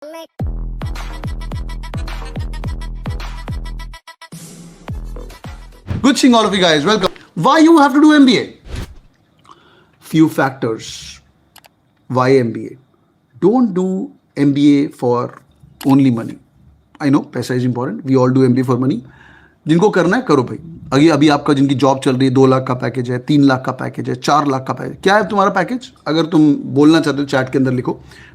Good seeing all of you guys. Welcome. Why you have to do MBA? Few factors. Why MBA? Don't do MBA for only money. I know पैसा is important. We all do MBA for money. जिनको करना है करो भाई. अभी आपका जिनकी job चल रही है 2 लाख का पैकेज है, 3 लाख का पैकेज है, 4 लाख का पैकेज, क्या है तुम्हारा पैकेज? अगर तुम बोलना चाहते हो चैट के अंदर लिखो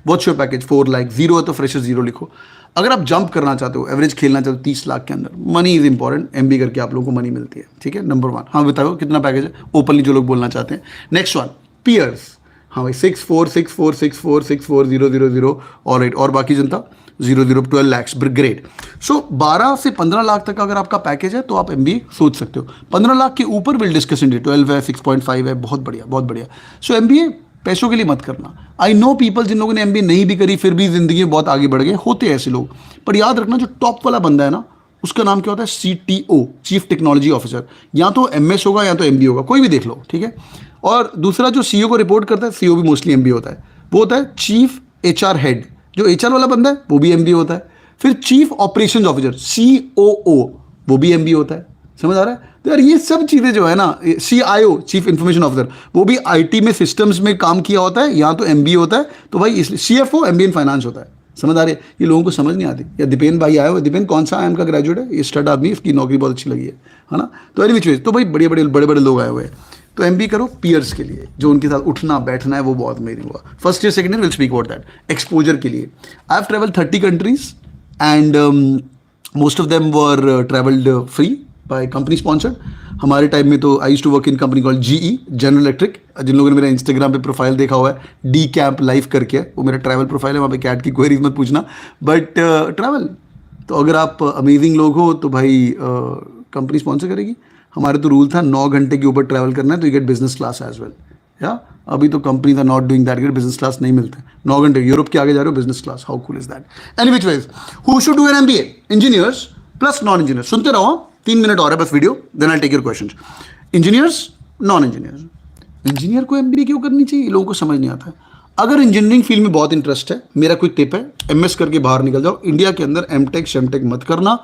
व्हाट्स योर पैकेज. 4 लाख. 0 है तो फ्रेशर 0 लिखो. अगर आप जंप करना चाहते हो, एवरेज खेलना चाहते हो 30 लाख के अंदर, मनी इज इंपॉर्टेंट. MBA करके आप लोगों को मनी मिलती है. ठीक है, नंबर 1. हाँ बताओ कितना पैकेज है ओपनली जो लोग बोलना चाहते हैं. Next one, Pierce. हाँ भाई 6-4 6-4 6-4 6-4 0-0-0. All right. और बाकी जनता 0-0 12 लाख. ग्रेट. सो 12 से 15 लाख तक अगर आपका पैकेज है तो आप MBA सोच सकते हो. 15 लाख के ऊपर विल डिस्कस इन 12 है 6.5 है. बहुत बढ़िया बहुत बढ़िया. सो MBA पैसों के लिए मत करना. आई नो पीपल जिन लोगों ने MBA नहीं भी करी फिर भी जिंदगी में बहुत आगे बढ़ गए. होते हैं ऐसे लोग. पर याद रखना जो टॉप वाला बंदा है ना उसका नाम क्या होता है? CTO, chief technology officer. या तो MS होगा या तो MBA होगा, कोई भी देख लो. ठीक है. और दूसरा जो CEO को रिपोर्ट करता है, CEO भी मोस्टली MBA होता है. वो होता है चीफ HR हेड. जो HR वाला बंदा है वो भी MBA होता है. फिर चीफ ऑपरेशंस ऑफिसर COO वो भी MBA होता है. समझ आ रहा है? तो यार ये सब चीज़ें जो है ना, CIO चीफ इंफॉर्मेशन ऑफिसर वो भी IT में सिस्टम्स में काम किया होता है, या तो MBA होता है. तो भाई इसलिए CFO MBA इन फाइनेंस होता है. समझ आ रही है? ये लोगों को समझ नहीं आती. या दीपेन भाई आए हो, दीपेन कौन सा IIM का ग्रेजुएट है, ये स्टड आदमी, इसकी नौकरी बहुत अच्छी लगी है ना. तो एनी विच वेज तो भाई बड़े बड़े लोग आए हुए हैं. तो MBA करो पियर्स के लिए, जो उनके साथ उठना बैठना है वो बहुत अमेजिंग हुआ. First year second year will speak about that. Exposure के लिए I have travel 30 countries and most of them were travelled free by company sponsored. हमारे टाइम में तो I used to work in company called GE general electric. जिन लोगों ने मेरा Instagram पे प्रोफाइल देखा हुआ है D कैंप लाइफ करके, वो मेरा ट्रैवल प्रोफाइल है. वहाँ पे कैट की क्वेरीज मत पूछना, बट ट्रैवल. तो अगर आप अमेजिंग लोग हो तो भाई कंपनी स्पॉन्सर करेगी. हमारे तो रूल था 9 घंटे के ऊपर ट्रैवल करना है तो you get business class as well. या अभी तो कंपनी था not doing that, get business class नहीं मिलते. 9 घंटे यूरोप के आगे जा रहे हो business class. How cool is that? Any which ways who should do an MBA? Engineers plus non engineers. सुनते रहो, 3 मिनट और है बस video, then I take your questions. Engineers, non engineers. Engineer को MBA क्यों करनी चाहिए? लोगों को समझ नहीं आता है. अगर इंजीनियरिंग फील्ड में बहुत इंटरेस्ट है, मेरा कोई टिप है, MS करके बाहर निकल जाओ. इंडिया के अंदर MTech शेमटेक मत करना.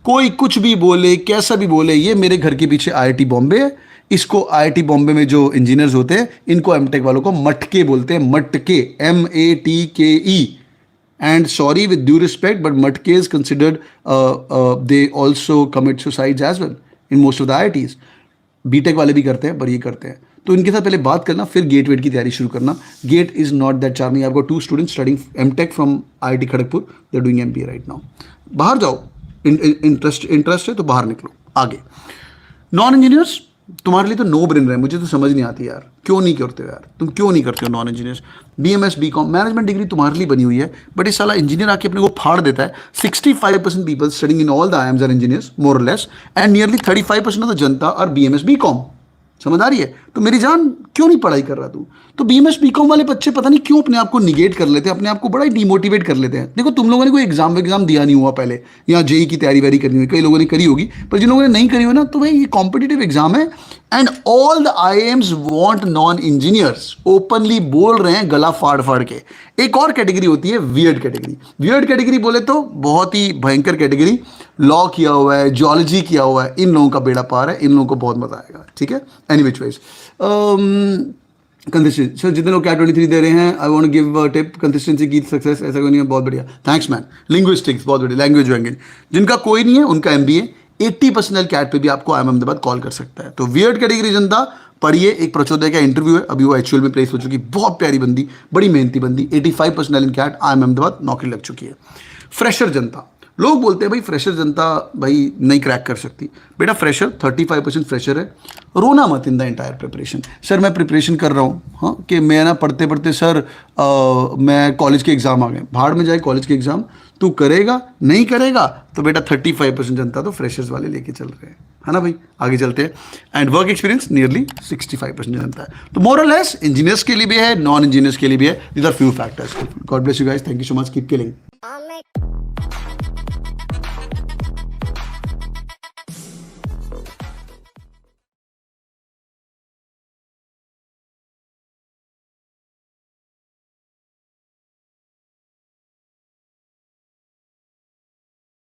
कोई कुछ भी बोले, कैसा भी बोले, ये मेरे घर के पीछे IIT बॉम्बे है. इसको IIT बॉम्बे में जो इंजीनियर्स होते हैं इनको MTech वालों को मटके बोलते हैं. मटके, MATKE. And sorry with due respect but मटके is considered, they also commit suicides as well in most of the IITs. BTech वाले भी करते हैं पर ये करते हैं. तो इनके साथ पहले बात करना, फिर गेट वेट की तैयारी शुरू करना. GATE is not that charming. I have got 2 students studying MTech from IIT Kharagpur. They are doing MBA right now. बाहर जाओ, इंटरेस्ट है तो बाहर निकलो. आगे नॉन इंजीनियर्स तुम्हारे लिए तो नो ब्रेनर है. मुझे तो समझ नहीं आती यार, क्यों नहीं करते हो यार, तुम क्यों नहीं करते हो non engineers? BMS BCom management degree तुम्हारे लिए बनी हुई है, बट इस साला इंजीनियर आके अपने को फाड़ देता है. 65% people studying in all the IIMs are engineers more और less, and nearly 35% of the जनता आर BMS BCom. समझ आ रही है? तो मेरी जान क्यों नहीं पढ़ाई कर रहा तू? तो BMS BCom वाले बच्चे पता नहीं क्यों अपने आप को निगेट कर लेते हैं, अपने आप को बड़ा ही डिमोटिवेट कर लेते हैं. देखो तुम लोगों ने कोई एग्जाम दिया नहीं हुआ पहले, या JEE की तैयारी वैरी करनी हुई, कई लोगों ने करी होगी, पर जिन लोगों ने नहीं करी हो ना, तो भाई ये कॉम्पिटिटिव एग्जाम है. And all the IIMs want non engineers. Openly बोल रहे हैं गला फाड़ फाड़ के. एक और कैटेगरी होती है वियर्ड कैटेगरी. वियर्ड कैटेगरी बोले तो बहुत ही भयंकर कैटेगरी. लॉ किया हुआ है, जियोलॉजी किया हुआ है, इन लोगों का बेड़ा पार है. इन लोगों को बहुत मजा आएगा. ठीक है. Any which wise consistency. Sir जितने लोग कैट 23 दे रहे हैं, I want to give tip, consistency की सक्सेस. ऐसा कोई नहीं है. बहुत बढ़िया, थैंक्स मैन. लिंग्विस्टिक्स बहुत बढ़िया, लैंग्वेज वैंग्वेज. जिनका कोई नहीं है उनका MBA 80% कैट पे भी आपको IIM अहमदाबाद कॉल कर सकता है. तो वियर्ड कैटेगरी जनता पढ़िए. एक प्रचोदय का इंटरव्यू है, अभी वो HUL में प्लेस हो चुकी. बहुत प्यारी बंदी, बड़ी मेहनती बंदी. 85% इन कैट IIM अहमदाबाद नौकरी लग चुकी है. फ्रेशर जनता, लोग बोलते हैं भाई फ्रेशर जनता भाई नहीं क्रैक कर सकती. बेटा फ्रेशर 35% फ्रेशर है. रोना मत in the entire preparation. Sir मैं प्रिपरेशन कर रहा हूँ, हाँ, कि मैं ना पढ़ते पढ़ते सर मैं कॉलेज के एग्जाम आ गए. भाड़ में जाए कॉलेज के एग्जाम. तू करेगा नहीं करेगा तो बेटा 35% जनता तो फ्रेशर्स वाले लेके चल रहे हैं, है ना भाई. आगे चलते हैं. एंड वर्क एक्सपीरियंस नियरली 65% जनता है. तो मोर और लेस इंजीनियर्स के लिए भी है, नॉन इंजीनियर्स के लिए भी है. These are few factors. God bless you guys. Thank you so much. Keep killing.